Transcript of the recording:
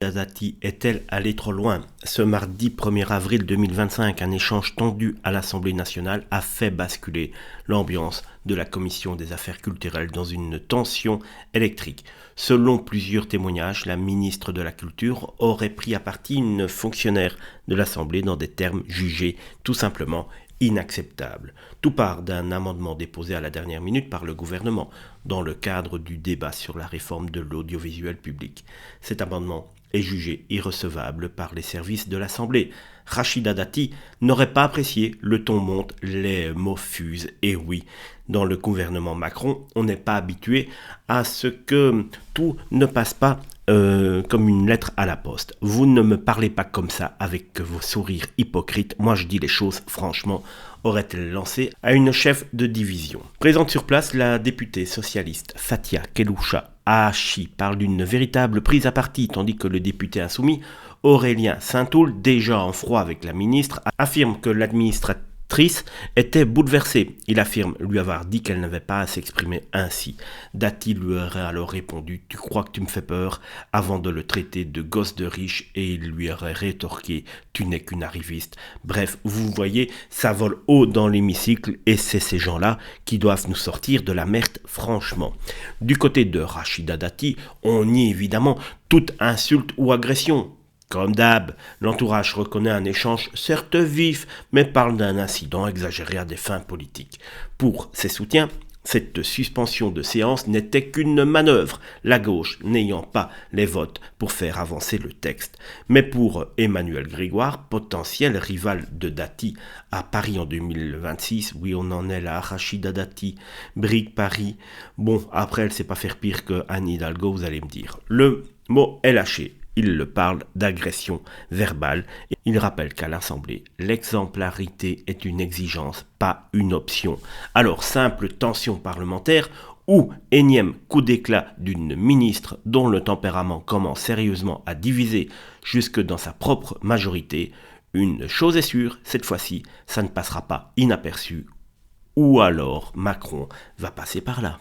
Dati est-elle allée trop loin? Ce mardi 1er avril 2025, un échange tendu à l'Assemblée nationale a fait basculer l'ambiance de la Commission des affaires culturelles dans une tension électrique. Selon plusieurs témoignages, la ministre de la Culture aurait pris à partie une fonctionnaire de l'Assemblée dans des termes jugés tout simplement inacceptables. Tout part d'un amendement déposé à la dernière minute par le gouvernement dans le cadre du débat sur la réforme de l'audiovisuel public. Cet amendement est jugé irrecevable par les services de l'Assemblée. Rachida Dati n'aurait pas apprécié, le ton monte, les mots fusent, et oui, dans le gouvernement Macron, on n'est pas habitué à ce que tout ne passe pas comme une lettre à la poste. Vous ne me parlez pas comme ça avec vos sourires hypocrites, moi je dis les choses franchement, aurait-elle lancé à une chef de division. Présente sur place, la députée socialiste Fatia Keloucha Ahachi parle d'une véritable prise à partie, tandis que le député insoumis Aurélien Saint-Toul, déjà en froid avec la ministre, affirme que l'administratrice était bouleversée. Il affirme lui avoir dit qu'elle n'avait pas à s'exprimer ainsi. Dati lui aurait alors répondu « Tu crois que tu me fais peur ?» avant de le traiter de gosse de riche, et il lui aurait rétorqué « Tu n'es qu'une arriviste ». Bref, vous voyez, ça vole haut dans l'hémicycle et c'est ces gens-là qui doivent nous sortir de la merde franchement. Du côté de Rachida Dati, on nie évidemment toute insulte ou agression. Comme d'hab, l'entourage reconnaît un échange certes vif, mais parle d'un incident exagéré à des fins politiques. Pour ses soutiens, cette suspension de séance n'était qu'une manœuvre, la gauche n'ayant pas les votes pour faire avancer le texte. Mais pour Emmanuel Grégoire, potentiel rival de Dati à Paris en 2026, oui on en est là, Rachida Dati, brigue Paris, bon après elle sait pas faire pire que Anne Hidalgo, vous allez me dire. Le mot est lâché. Il le parle d'agression verbale. Il rappelle qu'à l'Assemblée, l'exemplarité est une exigence, pas une option. Alors, simple tension parlementaire ou énième coup d'éclat d'une ministre dont le tempérament commence sérieusement à diviser jusque dans sa propre majorité, une chose est sûre, cette fois-ci, ça ne passera pas inaperçu. Ou alors Macron va passer par là.